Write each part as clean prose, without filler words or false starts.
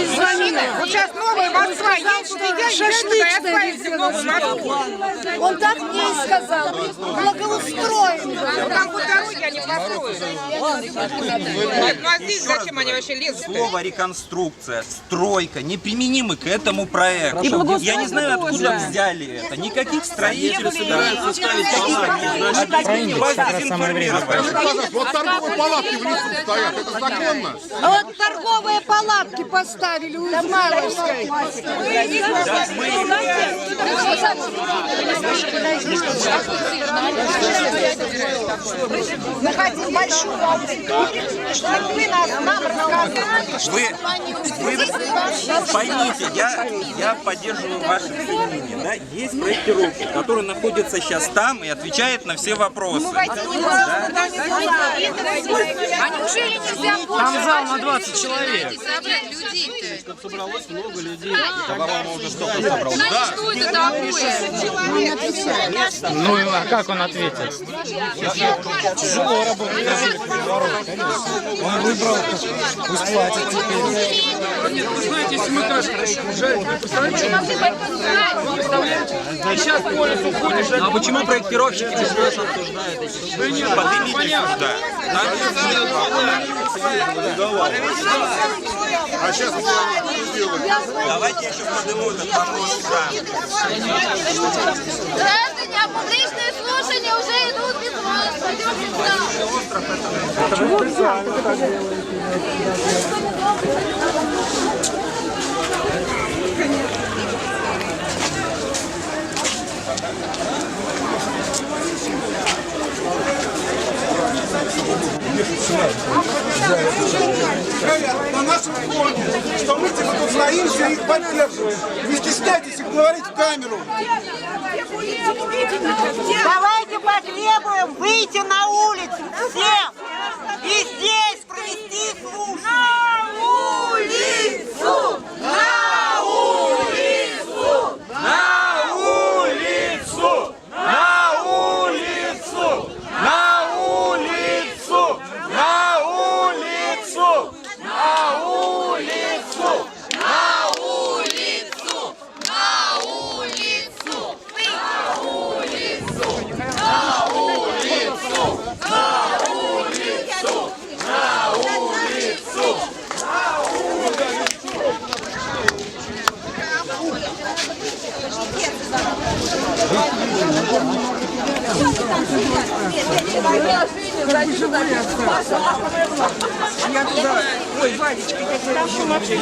Вот сейчас новая Москва есть, шашлычная везде новую Москву. Он так мне и сказал, благоустроен. Там по дороге они построили. Ну а здесь зачем они вообще лезут? Слово реконструкция, стройка неприменимы к этому проекту. Я не знаю, откуда взяли это. Никаких строителей собираются ставить палатки. Вас дезинформировать. Вот торговые палатки в лесу стоят, это законно? А вот торговые палатки поставили у Измайловской. Мы хотим большую аудиторию, чтобы вы нам рассказали. Вы поймите, я поддерживаю ваше мнение. Да? Есть проектировщик, который находится сейчас там и отвечает на все вопросы. А неужели нельзя больше? Там зал на 20 человек. Людей-то. Собралось много людей. Что это такое? Ну а как он ответит? Тяжело работать. Он выбрал, пусть платит теперь. Нет, вы знаете, если мы кашку жарим, представляете? И сейчас по лесу ходишь. А почему проектировщики без нас обсуждают? Да нет, понятно. А сейчас мы сделаем. Давайте еще подниму этот вопрос. Граждане, а публичные слушания уже идут без вас. Пойдемте в зал. На нашем фоне, что мы типа тут стоимся и их поддерживаем. Не стесняйтесь их говорить в камеру. Давайте потребуем выйти на улицу всем и здесь провести слушание. На улицу! На улицу! На улицу! На улицу! На улицу! На улицу! На улицу! На улицу! На улицу! На улицу! На улицу! На улицу! На улицу! Ой, Вадечка, я тебя прошу вообще.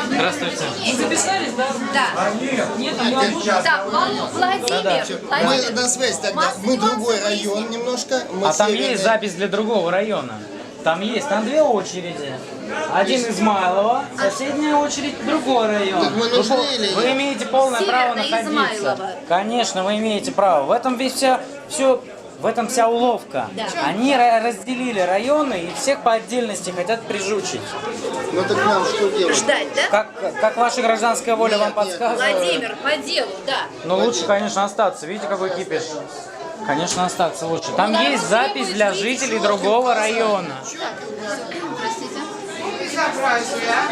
Здравствуйте. Записались, да? Да. Так, Владимир. Мы на связь тогда. Мы другой район немножко. А там есть запись для другого района. Там есть, там две очереди. Один Измайлово, соседняя очередь другой район. Мы нужны или Вы имеете полное право находиться. Измайлово. Конечно, вы имеете право. В этом весь в этом вся уловка. Да. Они разделили районы и всех по отдельности хотят прижучить. Ну так нам что делать? Ждать, да? Как ваша гражданская воля вам подсказывает. Владимир, по делу, да. Но лучше, конечно, остаться. Видите, какой кипиш? Конечно, остаться лучше. Там есть запись для жителей другого района. Простите. Безобразие, а?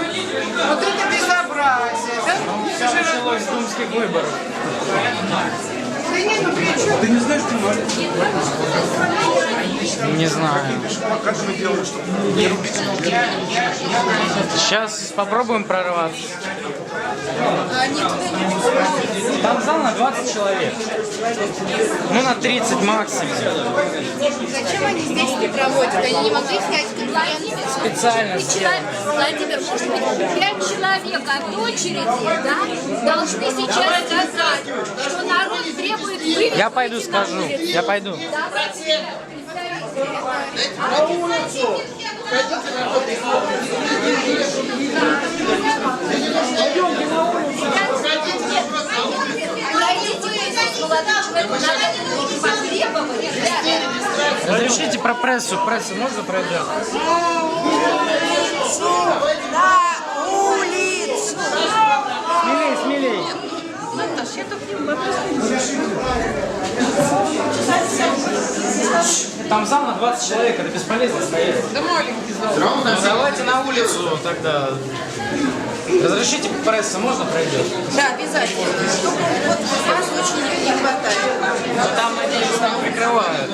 Вот это безобразие, да? Все началось с думских выборов. Да нет, ну при чем? Ты не знаешь, что Не знаю. Сейчас попробуем прорваться. Там зал на 20 человек. Ну, на 30 максимум. Зачем они здесь это проводят? Они не могли снять конференцию? Специально сделано. Владимир, может быть, 5 человек от очереди, да, должны сейчас сказать, что народ требует вывести. Я пойду скажу. Я пойду. Пройдите, молодой человек. Разрешите про прессу. Прессу можно пройдем? На улицу! Смелей, смелей. Там зал на 20 человек, это бесполезно стоять. Да маленький зал. Ну, давайте на улицу тогда. Разрешите прессу, можно пройдет? Да, обязательно. Вот нас очень не хватает. Но там, надеюсь, там прикрывают.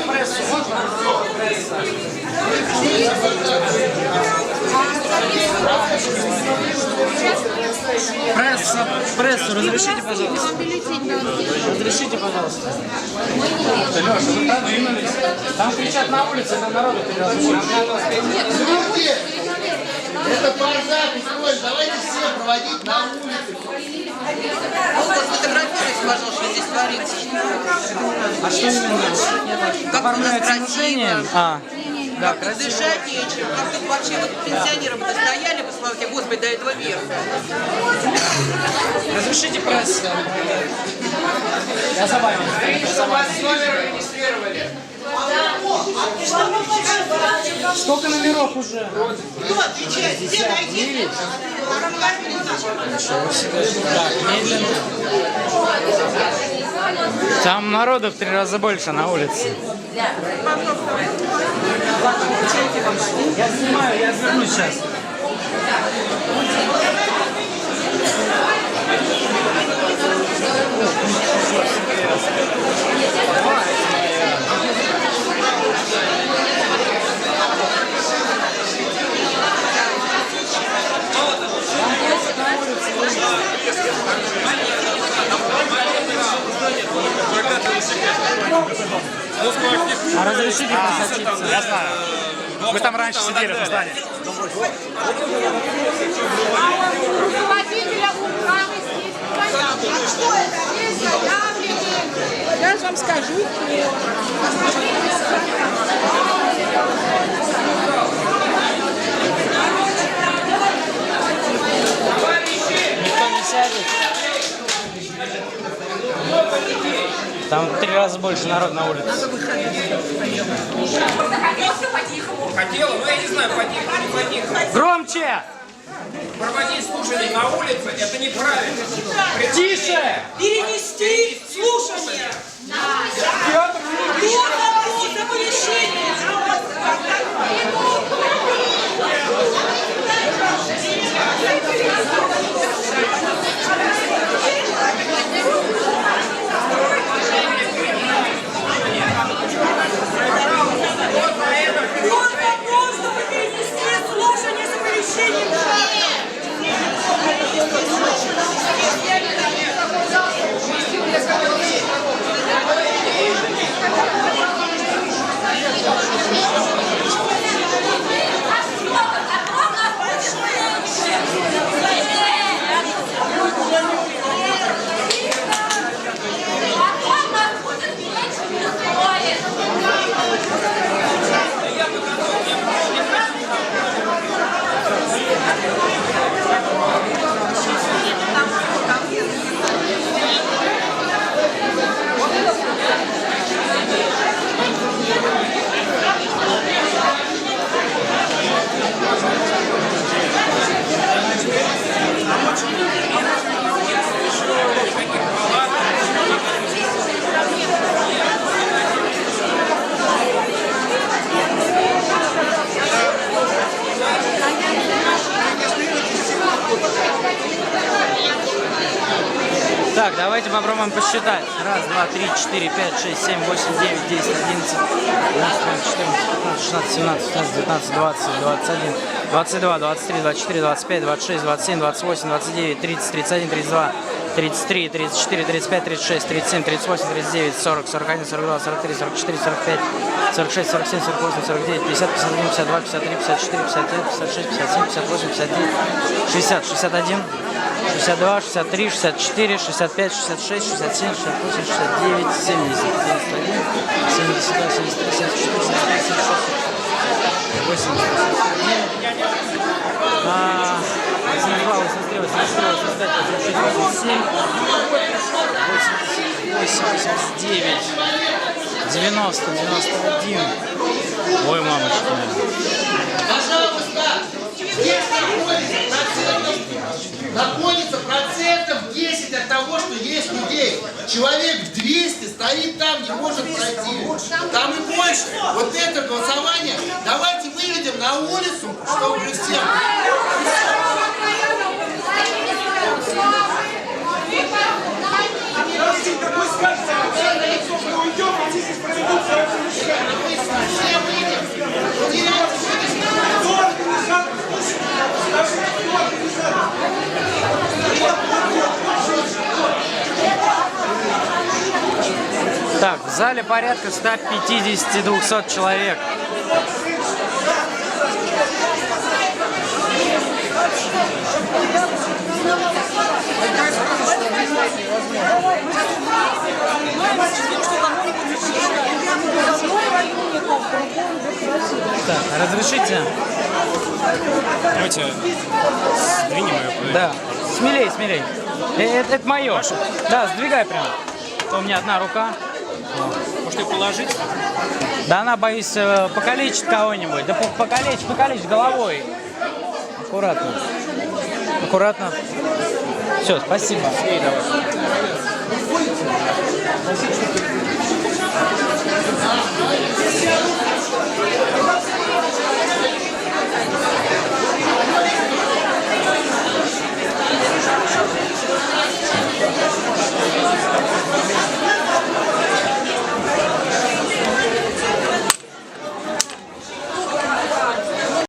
Прессу можно? Прессу, разрешите, пожалуйста. Разрешите, пожалуйста. Леша, вы продвинулись. Там кричат на улице, там народу переразбор. Это бардак, устроили. Давайте все проводить на улице. Вот сфотографируйте, пожалуйста, что здесь творится. А что именно? Как у нас оформляется. красиво. Да, Как тут дышать нечем. Как тут вообще вот пенсионеры бы стояли бы, слава тебе, Господи, до этого верха. Разрешите прессу. Я за вами. Сколько номеров уже? Кто отвечает? Где найти? Так, медленно. Там народу в 3 раза больше на улице. Я снимаю, я вернусь сейчас. А разрешите просочиться? Я знаю. Мы там раньше сидели в здании. Руководителя управы здесь. А что это? Здесь заявлены. Я вам скажу. Никто не сядет. Там в 3 раза больше народ на улице. Хотела, но я не знаю, потихо, не потихо. Громче! Проводить слушания на улице — это неправильно. Тише! Перенести слушания. Кто вопрос запрещения? Так, давайте попробуем посчитать. 1, 2, 3, 4, 5, 6, 7, 8, 9, 10, 11, 12, 14, 15, 16, 17, 18, 19, 20, 21, 22, 23, 24, 25, 26, 27, 28, 29, 30, 31, 32, 33, 34, 35, 36, 37, 38, 39, 40, 41, 42, 43, 44, 45, 46, 47, 48, 49, 50, 51, 52, 53, 54, 55, 56, 57, 58, 59, 60, 61, 62, 63, 64, 65, 66, 67, 68, 69, 70, 71, 72, 73, 74, 75, 76, 80, 81, 82, 83, разрешила создать разрушительный 7, 88, 89, 90, 91. Ой, мамочка. Пожалуйста, находится процентов 10 от того, что есть людей. Человек 200 стоит там, не может пройти. Там и больше. Вот это голосование давайте выведем на улицу, чтобы всем. Так, в зале порядка 150-200 человек. Так, разрешите? Давайте сдвинем ее. Да. Смелей, смелей. Это мое. Да, сдвигай прям. У меня одна рука. Может ее положить? Да она, боюсь, покалечит кого-нибудь. Да покалечь головой. Аккуратно. Аккуратно. Все, спасибо. Спасибо.